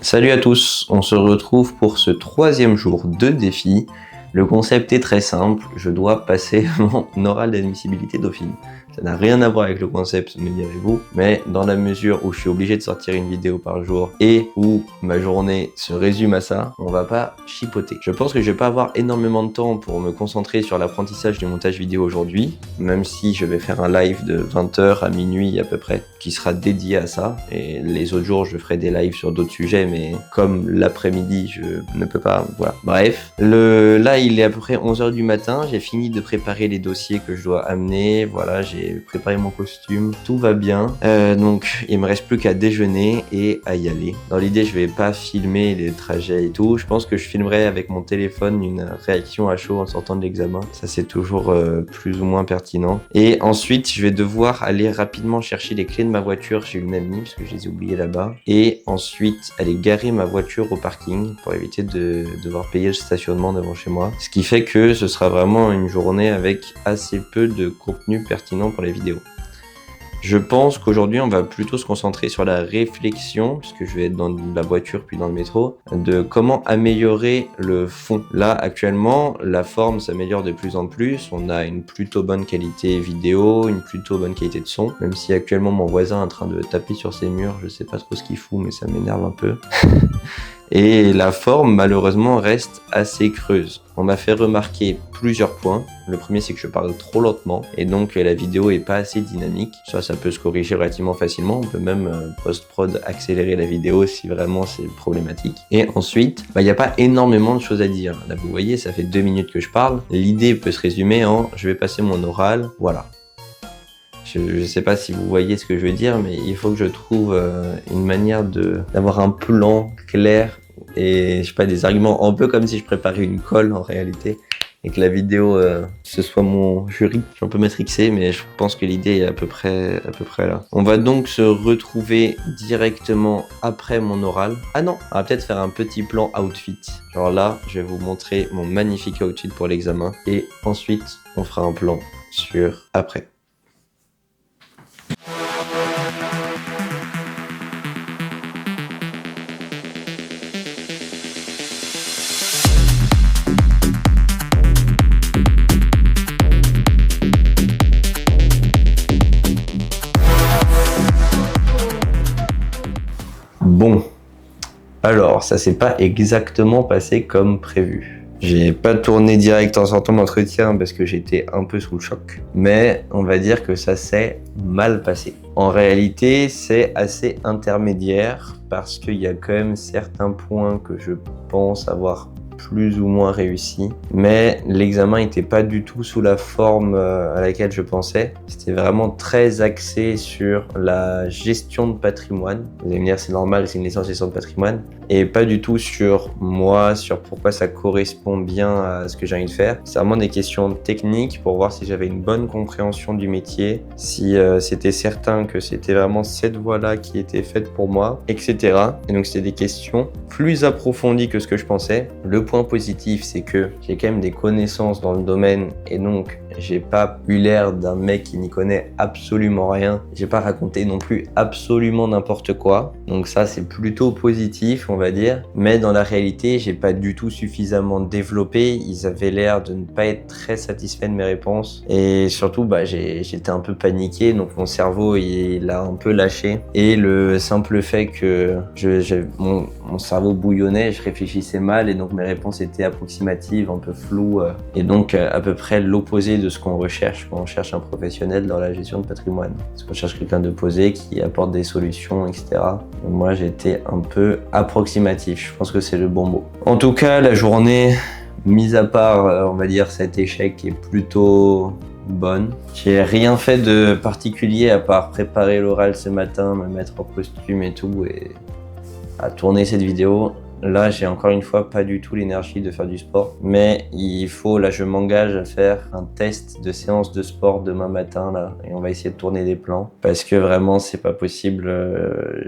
Salut à tous, on se retrouve pour ce troisième jour de défi. Le concept est très simple, je dois passer mon oral d'admissibilité Dauphine. Ça n'a rien à voir avec le concept, me direz-vous, mais dans la mesure où je suis obligé de sortir une vidéo par jour et où ma journée se résume à ça, on va pas chipoter. Je pense que je vais pas avoir énormément de temps pour me concentrer sur l'apprentissage du montage vidéo aujourd'hui, même si je vais faire un live de 20h à minuit à peu près, qui sera dédié à ça. Et les autres jours, je ferai des lives sur d'autres sujets, mais comme l'après-midi, je ne peux pas, voilà. Bref, là, il est à peu près 11h du matin, j'ai fini de préparer les dossiers que je dois amener, voilà, j'ai préparé mon costume, tout va bien. Donc, il me reste plus qu'à déjeuner et à y aller. Dans l'idée, je vais pas filmer les trajets et tout, je pense que je filmerai avec mon téléphone une réaction à chaud en sortant de l'examen. Ça, c'est toujours plus ou moins pertinent. Et ensuite, je vais devoir aller rapidement chercher les clés de ma voiture chez une amie, parce que je les ai oubliées là-bas. Et ensuite, aller garer ma voiture au parking pour éviter de devoir payer le stationnement devant chez moi. Ce qui fait que ce sera vraiment une journée avec assez peu de contenu pertinent pour les vidéos. Je pense qu'aujourd'hui, on va plutôt se concentrer sur la réflexion, puisque je vais être dans la voiture puis dans le métro, de comment améliorer le fond. Là, actuellement, la forme s'améliore de plus en plus. On a une plutôt bonne qualité vidéo, une plutôt bonne qualité de son, même si actuellement mon voisin est en train de taper sur ses murs, je sais pas trop ce qu'il fout, mais ça m'énerve un peu. Et la forme, malheureusement, reste assez creuse. On m'a fait remarquer plusieurs points. Le premier, c'est que je parle trop lentement et donc la vidéo est pas assez dynamique. Ça peut se corriger relativement facilement. On peut même post-prod accélérer la vidéo si vraiment c'est problématique. Et ensuite, il n'y a pas énormément de choses à dire. Là, vous voyez, ça fait 2 minutes que je parle. L'idée peut se résumer en « je vais passer mon oral », voilà. Je sais pas si vous voyez ce que je veux dire, mais il faut que je trouve une manière d'avoir un plan clair et je sais pas, des arguments un peu comme si je préparais une colle en réalité et que la vidéo ce soit mon jury. Je suis un peu matrixé, mais je pense que l'idée est à peu près là. On va donc se retrouver directement après mon oral. Ah non, on va peut-être faire un petit plan outfit. Genre là, je vais vous montrer mon magnifique outfit pour l'examen et ensuite on fera un plan sur après. Bon, alors ça s'est pas exactement passé comme prévu. J'ai pas tourné direct en sortant de l'entretien parce que j'étais un peu sous le choc, mais on va dire que ça s'est mal passé. En réalité, c'est assez intermédiaire parce qu'il y a quand même certains points que je pense avoir plus ou moins réussi, mais l'examen n'était pas du tout sous la forme à laquelle je pensais. C'était vraiment très axé sur la gestion de patrimoine. Vous allez me dire c'est normal, c'est une licence gestion de patrimoine, et pas du tout sur moi, sur pourquoi ça correspond bien à ce que j'ai envie de faire. C'est vraiment des questions techniques pour voir si j'avais une bonne compréhension du métier, si c'était certain que c'était vraiment cette voie-là qui était faite pour moi, etc. Et donc c'était des questions plus approfondies que ce que je pensais. Le point positif, c'est que j'ai quand même des connaissances dans le domaine et donc j'ai pas eu l'air d'un mec qui n'y connaît absolument rien. J'ai pas raconté non plus absolument n'importe quoi. Donc ça, c'est plutôt positif, on va dire. Mais dans la réalité, j'ai pas du tout suffisamment développé. Ils avaient l'air de ne pas être très satisfaits de mes réponses. Et surtout, j'étais un peu paniqué. Donc mon cerveau, il a un peu lâché. Et le simple fait que mon cerveau bouillonnait, je réfléchissais mal et donc mes réponses étaient approximatives, un peu floues. Et donc à peu près l'opposé de ce qu'on recherche quand on cherche un professionnel dans la gestion de patrimoine. Parce qu'on cherche quelqu'un de posé qui apporte des solutions, etc. Et moi, j'étais un peu approximatif. Je pense que c'est le bon mot. En tout cas, la journée, mis à part, on va dire, cet échec est plutôt bonne. J'ai rien fait de particulier à part préparer l'oral ce matin, me mettre en costume et tout, et à tourner cette vidéo. Là, j'ai encore une fois pas du tout l'énergie de faire du sport, mais il faut, là, je m'engage à faire un test de séance de sport demain matin, là, et on va essayer de tourner des plans, parce que vraiment, c'est pas possible.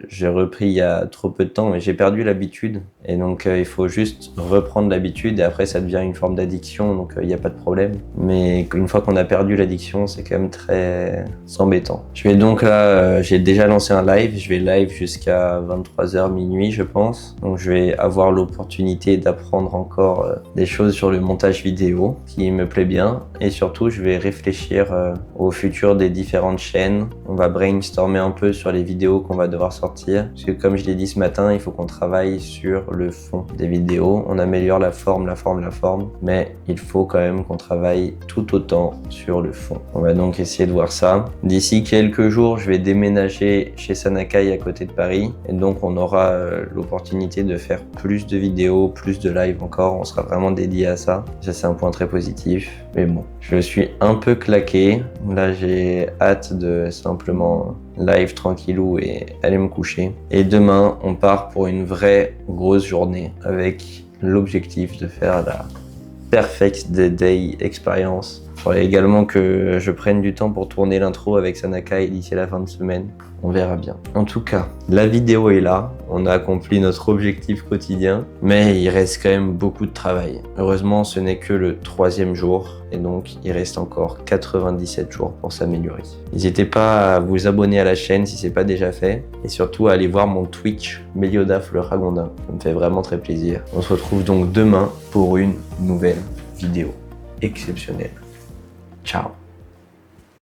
J'ai repris il y a trop peu de temps, mais j'ai perdu l'habitude, et donc il faut juste reprendre l'habitude, et après, ça devient une forme d'addiction, donc il n'y a pas de problème. Mais une fois qu'on a perdu l'addiction, c'est quand même très embêtant. Je vais donc là, j'ai déjà lancé un live, je vais live jusqu'à 23h minuit, je pense, donc je vais avoir l'opportunité d'apprendre encore des choses sur le montage vidéo qui me plaît bien, et surtout je vais réfléchir au futur des différentes chaînes. On va brainstormer un peu sur les vidéos qu'on va devoir sortir, parce que comme je l'ai dit ce matin, il faut qu'on travaille sur le fond des vidéos. On améliore la forme, mais il faut quand même qu'on travaille tout autant sur le fond. On va donc essayer de voir ça. D'ici quelques jours, je vais déménager chez Sanakai à côté de Paris, et donc on aura l'opportunité de faire plus de vidéos, plus de live encore. On sera vraiment dédié à ça. Ça, c'est un point très positif. Mais bon, je suis un peu claqué. Là, j'ai hâte de simplement live tranquillou et aller me coucher. Et demain, on part pour une vraie grosse journée avec l'objectif de faire la Perfect Day Experience. Il faudrait également que je prenne du temps pour tourner l'intro avec Sanakai d'ici la fin de semaine. On verra bien. En tout cas, la vidéo est là. On a accompli notre objectif quotidien, mais il reste quand même beaucoup de travail. Heureusement, ce n'est que le 3e jour, et donc il reste encore 97 jours pour s'améliorer. N'hésitez pas à vous abonner à la chaîne si ce n'est pas déjà fait, et surtout à aller voir mon Twitch, Méliodaf le Ragondin. Ça me fait vraiment très plaisir. On se retrouve donc demain pour une nouvelle vidéo exceptionnelle. Ciao.